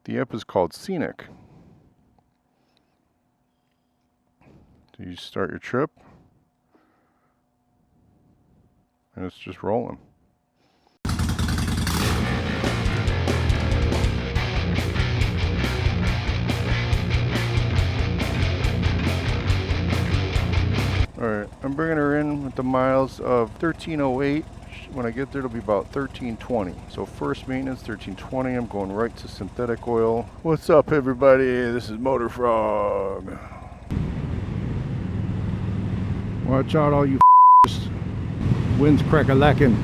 The app is called Scenic. So you start your trip, and it's just rolling. Alright, I'm bringing her in with the miles of 1308. When I get there, it'll be about 1320. So first maintenance, 1320. I'm going right to synthetic oil. What's up, everybody? This is MotorFrog. Watch out, all you wind's crack-a-lackin'.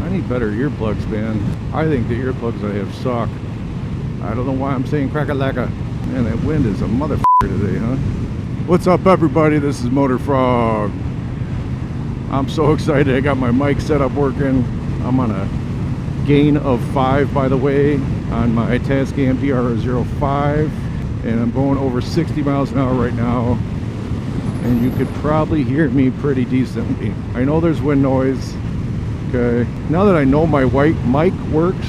I need better earplugs, man. I think the earplugs I have suck. I don't know why I'm saying crack-a-lacka. Man, that wind is a motherfucker today, huh? What's up, everybody? This is MotorFrog. I'm so excited. I got my mic set up working. I'm on a gain of 5, by the way, on my Tascam HEAROS, and I'm going over 60 miles an hour right now, and you could probably hear me pretty decently. I know there's wind noise. Okay, now that I know my white mic works,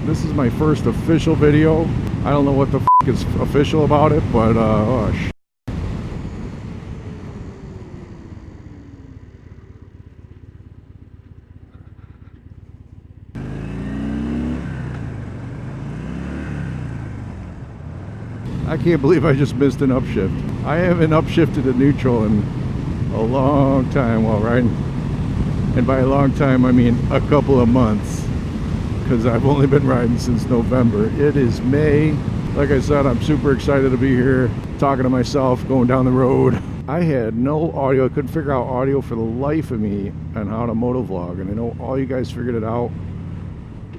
this is my first official video. I don't know what the f is official about it, but oh shit. I can't believe I just missed an upshift. I haven't upshifted a neutral in a long time while riding. And by a long time, I mean a couple of months. Because I've only been riding since November. It is May. Like I said, I'm super excited to be here, talking to myself, going down the road. I had no audio. I couldn't figure out audio for the life of me on how to motovlog. And I know all you guys figured it out.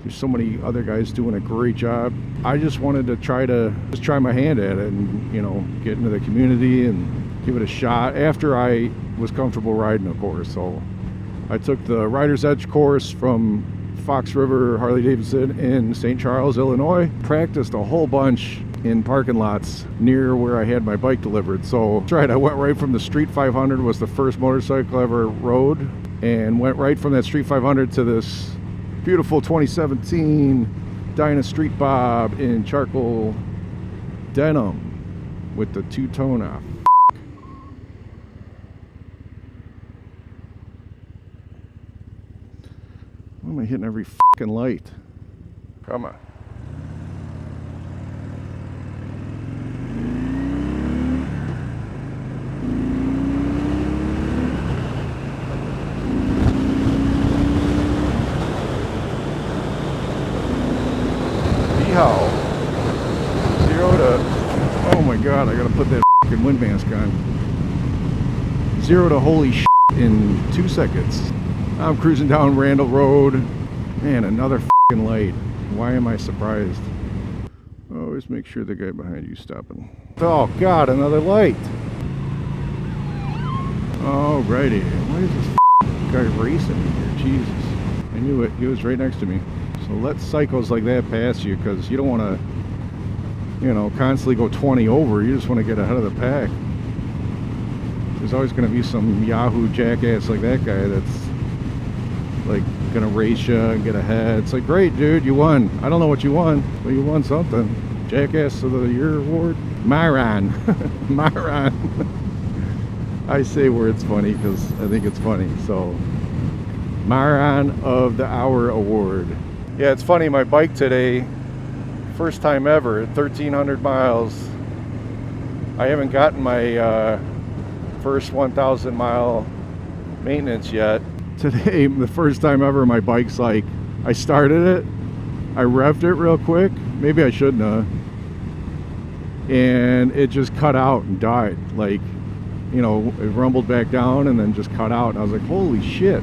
There's so many other guys doing a great job. I just wanted to try my hand at it and, you know, get into the community and give it a shot after I was comfortable riding, of course. So I took the Rider's Edge course from Fox River Harley Davidson in St. Charles, Illinois. Practiced a whole bunch in parking lots near where I had my bike delivered. So that's right, I went right from the Street 500, was the first motorcycle I ever rode, and went right from that Street 500 to this beautiful 2017 Dyna Street Bob in charcoal denim with the two-tone off. Why am I hitting every fucking light? Come on. How 0 to, oh my god, I gotta put that fucking wind mask on. 0 to holy shit in 2 seconds. I'm cruising down Randall Road. Man, another fucking light. Why am I surprised? Always make sure the guy behind you stopping. Oh god, another light. Alrighty. Why is this guy racing here? Jesus. I knew it. He was right next to me. So let cycles like that pass you, because you don't want to, you know, constantly go 20 over. You just want to get ahead of the pack. There's always going to be some Yahoo jackass like that guy that's like going to race you and get ahead. It's like, great, dude, you won. I don't know what you won, but you won something. Jackass of the Year award? Myron. Myron. I say where it's funny because I think it's funny. So, Myron of the Hour award. Yeah, it's funny, my bike today, first time ever, 1,300 miles. I haven't gotten my first 1,000 mile maintenance yet. Today, the first time ever, my bike's like, I started it, I revved it real quick, maybe I shouldn't have, and it just cut out and died. Like, you know, it rumbled back down and then just cut out, and I was like, holy shit.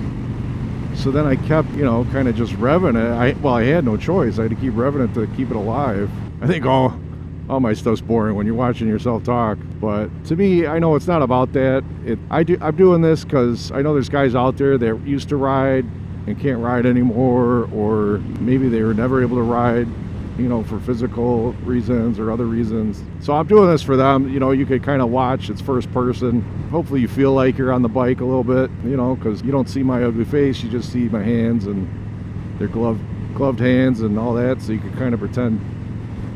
So then I kept, you know, kind of just revving it. I had no choice. I had to keep revving it to keep it alive. I think all my stuff's boring when you're watching yourself talk. But to me, I know it's not about that. I'm doing this because I know there's guys out there that used to ride and can't ride anymore, or maybe they were never able to ride, you know, for physical reasons or other reasons. So I'm doing this for them. You know, you could kind of watch. It's first person. Hopefully you feel like you're on the bike a little bit, you know, because you don't see my ugly face. You just see my hands, and they're gloved hands and all that. So you could kind of pretend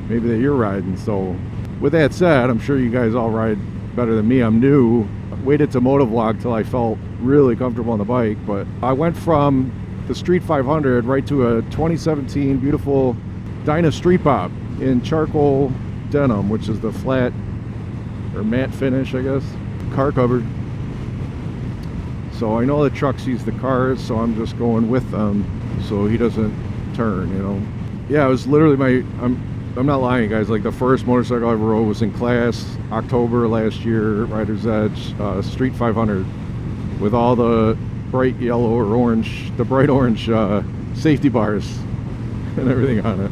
maybe that you're riding. So with that said, I'm sure you guys all ride better than me. I'm new. I waited to motovlog till I felt really comfortable on the bike, but I went from the Street 500 right to a 2017 beautiful Dyna Street Pop in charcoal denim, which is the flat or matte finish, I guess, car covered. So I know the truck sees the cars, so I'm just going with them so he doesn't turn, you know. Yeah, it was literally I'm not lying, guys, like the first motorcycle I ever rode was in class, October last year, Rider's Edge, Street 500, with all the bright yellow or orange, the bright orange safety bars and everything on it.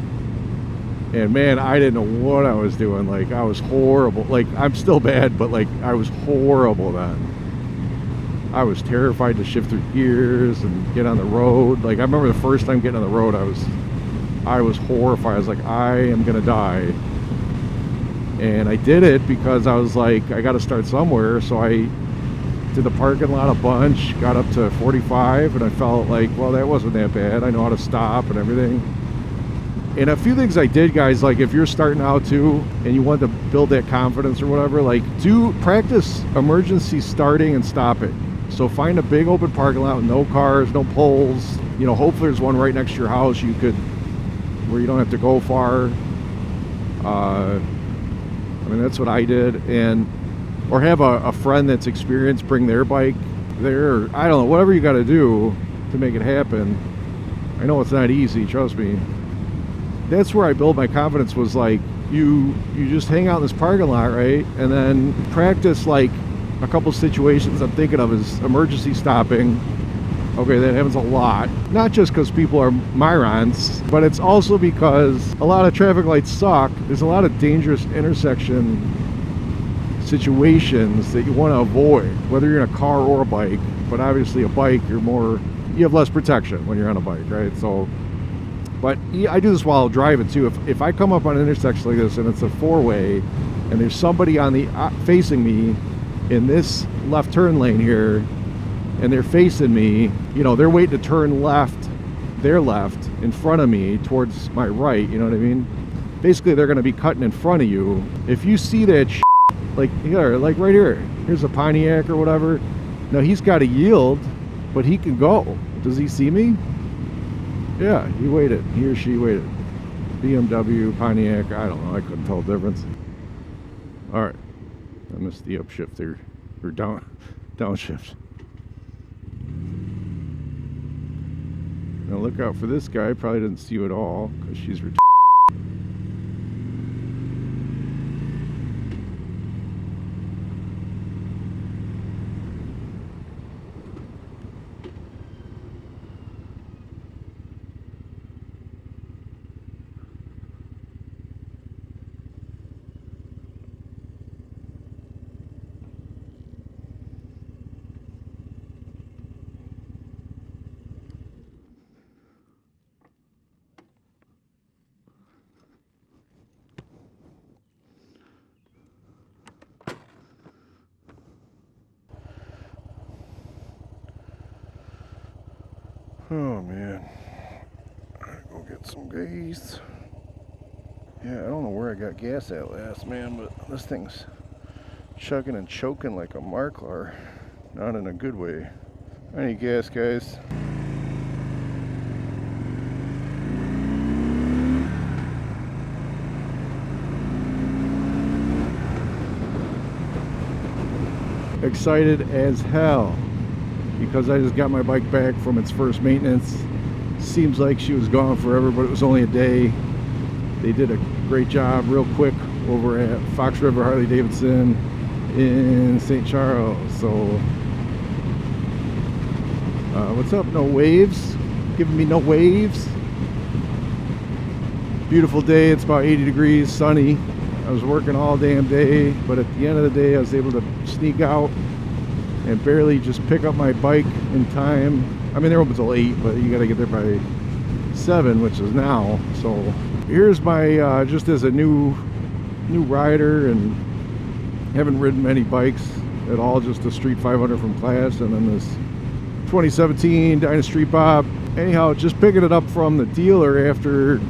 And man, I didn't know what I was doing. Like, I was horrible. Like, I'm still bad, but like, I was horrible then. I was terrified to shift through gears and get on the road. Like, I remember the first time getting on the road, I was horrified. I was like, I am gonna die. And I did it because I was like, I gotta start somewhere. So I did the parking lot a bunch, got up to 45, and I felt like, well, that wasn't that bad. I know how to stop and everything. And a few things I did, guys, like if you're starting out too and you want to build that confidence or whatever, like practice emergency starting and stopping. So find a big open parking lot with no cars, no poles. You know, hopefully there's one right next to your house where you don't have to go far. I mean, that's what I did. Or have a friend that's experienced, bring their bike there. Or, I don't know, whatever you got to do to make it happen. I know it's not easy, trust me. That's where I built my confidence, was like, you just hang out in this parking lot, right? And then practice like a couple situations I'm thinking of is emergency stopping. Okay, that happens a lot. Not just because people are morons, but it's also because a lot of traffic lights suck. There's a lot of dangerous intersection situations that you want to avoid, whether you're in a car or a bike. But obviously a bike, you have less protection when you're on a bike, right? So, but I do this while driving too. If I come up on an intersection like this and it's a four-way and there's somebody on the facing me in this left turn lane here, and they're facing me, you know, they're waiting to turn left, their left in front of me towards my right, you know what I mean? Basically, they're going to be cutting in front of you. If you see that like here, like right here, here's a Pontiac or whatever. Now he's got to yield, but he can go. Does he see me? Yeah, he waited. He or she waited. BMW, Pontiac, I don't know. I couldn't tell the difference. All right, I missed the upshift there, or downshift. Now look out for this guy. Probably didn't see you at all because she's retarded. Oh man, I gotta go get some gas. Yeah, I don't know where I got gas at last, man, but this thing's chugging and choking like a Marklar. Not in a good way. I need gas, guys. Excited as hell, because I just got my bike back from its first maintenance. Seems like she was gone forever, but it was only a day. They did a great job real quick over at Fox River Harley Davidson in St. Charles. So what's up? No waves? Giving me no waves? Beautiful day. It's about 80 degrees, sunny. I was working all damn day, but at the end of the day I was able to sneak out and barely just pick up my bike in time. I mean, they're open till 8, but you gotta get there by 7, which is now. So here's my, just as a new rider, and haven't ridden many bikes at all, just a Street 500 from class, and then this 2017 Dyna Street Pop. Anyhow, just picking it up from the dealer after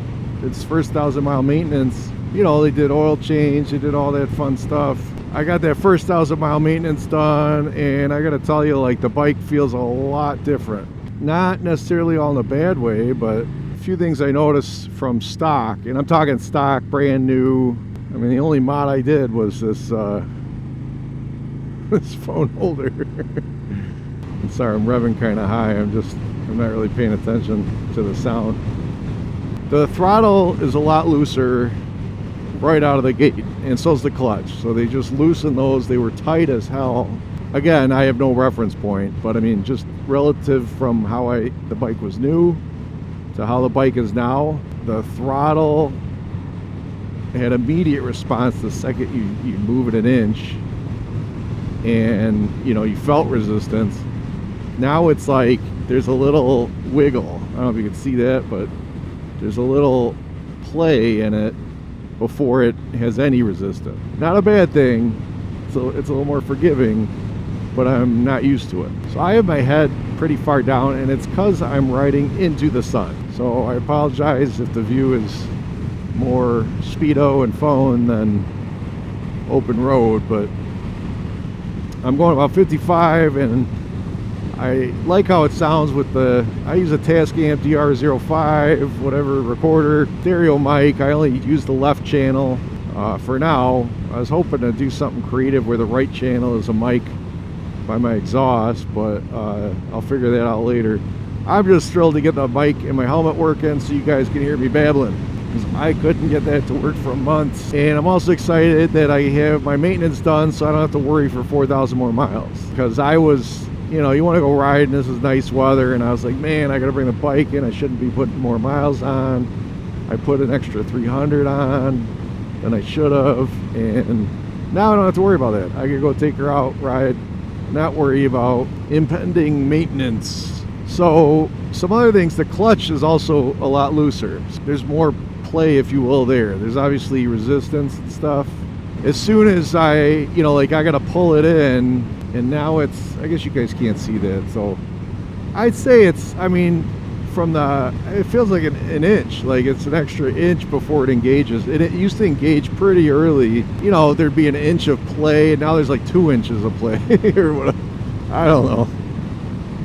its first 1,000-mile maintenance. you know, they did oil change, they did all that fun stuff. I got that first 1,000-mile maintenance done, and I gotta tell you, like, the bike feels a lot different. Not necessarily all in a bad way, but a few things I noticed from stock, and I'm talking stock, brand new. I mean, the only mod I did was this this phone holder. I'm sorry, I'm revving kind of high. I'm not really paying attention to the sound. The throttle is a lot looser right out of the gate, and so is the clutch. So they just loosened those. They were tight as hell. Again, I have no reference point, but I mean, just relative from how the bike was new to how the bike is now, the throttle had immediate response the second you move it an inch, and you know, you felt resistance. Now it's like there's a little wiggle. I don't know if you can see that, but there's a little play in it before it has any resistance. Not a bad thing, so it's a little more forgiving, but I'm not used to it. So I have my head pretty far down, and it's because I'm riding into the sun. So I apologize if the view is more speedo and phone than open road, but I'm going about 55, and I like how it sounds with I use a Tascam DR05 whatever recorder, stereo mic. I only use the left channel for now. I was hoping to do something creative where the right channel is a mic by my exhaust, but I'll figure that out later. I'm just thrilled to get the mic and my helmet working so you guys can hear me babbling, because I couldn't get that to work for months. And I'm also excited that I have my maintenance done, so I don't have to worry for 4,000 more miles. Because I was, you know, you want to go ride and this is nice weather, and I was like, man, I gotta bring the bike in. I shouldn't be putting more miles on. I put an extra 300 on than I should have, and now I don't have to worry about that. I can go take her out, ride, not worry about impending maintenance. So some other things, the clutch is also a lot looser. There's more play, if you will, there. There's obviously resistance and stuff. As soon as I gotta pull it in, and now it's, I guess you guys can't see that, so I'd say it's, I mean, it feels like an inch, like it's an extra inch before it engages. It used to engage pretty early. You know, there'd be an inch of play, and now there's like 2 inches of play or whatever. I don't know.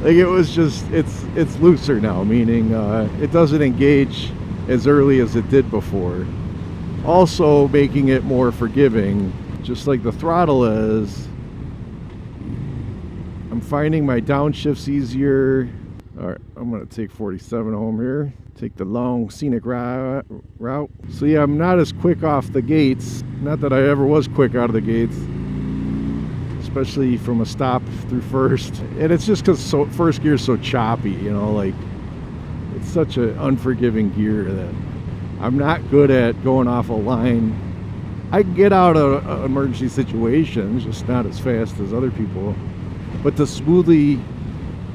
Like, it was just, it's looser now, meaning it doesn't engage as early as it did before. Also making it more forgiving, just like the throttle is. I'm finding my downshifts easier. All right, I'm gonna take 47 home here. Take the long scenic route. So yeah, I'm not as quick off the gates. Not that I ever was quick out of the gates, especially from a stop through first. And it's just because first gear is so choppy, you know, like it's such an unforgiving gear that I'm not good at going off a line. I can get out of emergency situations, just not as fast as other people. But to smoothly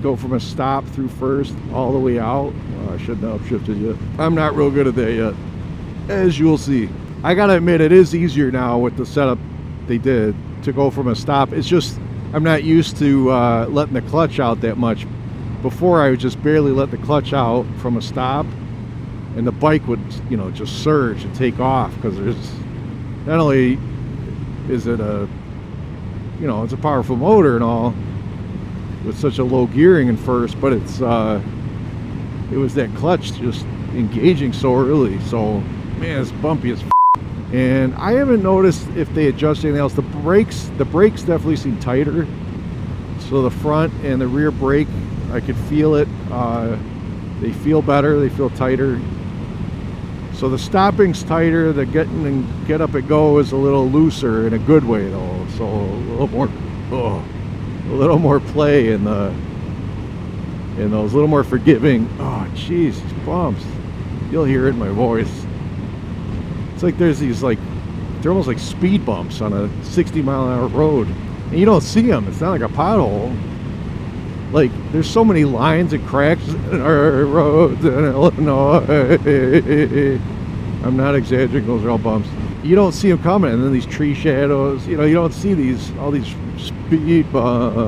go from a stop through first all the way out, I shouldn't have upshifted yet. I'm not real good at that yet, as you'll see. I gotta admit, it is easier now with the setup they did to go from a stop. It's just I'm not used to letting the clutch out that much. Before, I would just barely let the clutch out from a stop, and the bike would, you know, just surge and take off, because there's not only is it it's a powerful motor and all with such a low gearing in first, but it was that clutch just engaging so early. So man, it's bumpy as f. And I haven't noticed if they adjust anything else. The brakes definitely seem tighter. So the front and the rear brake, I could feel it. They feel better, they feel tighter. So the stopping's tighter, the get up and go is a little looser in a good way though. So a little more play in those, a little more forgiving. Oh jeez, these bumps. You'll hear it in my voice. It's like there's these, like, they're almost like speed bumps on a 60-mile-an-hour road. And you don't see them. It's not like a pothole. Like, there's so many lines and cracks in our roads in Illinois. I'm not exaggerating, those are all bumps. You don't see them coming, and then these tree shadows, you know, you don't see all these speed bumps.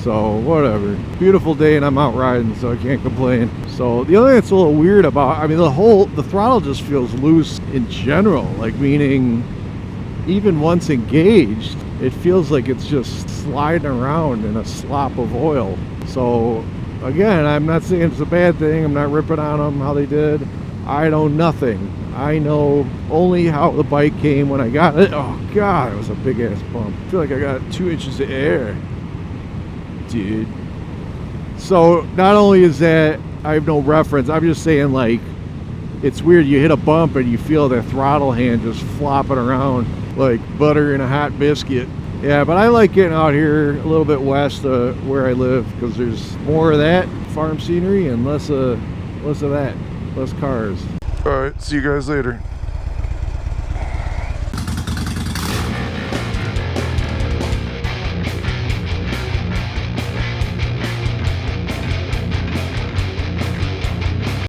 So whatever. Beautiful day and I'm out riding, so I can't complain. So the other thing that's a little weird about, I mean, the throttle just feels loose in general, like meaning even once engaged, it feels like it's just sliding around in a slop of oil. So again, I'm not saying it's a bad thing. I'm not ripping on them how they did. I know nothing. I know only how the bike came when I got it. Oh God, it was a big ass bump. I feel like I got 2 inches of air, dude. So not only is that I have no reference, I'm just saying, like, it's weird. You hit a bump and you feel the throttle hand just flopping around like butter in a hot biscuit. Yeah, but I like getting out here a little bit west of where I live because there's more of that farm scenery and less of that, less cars. All right, see you guys later.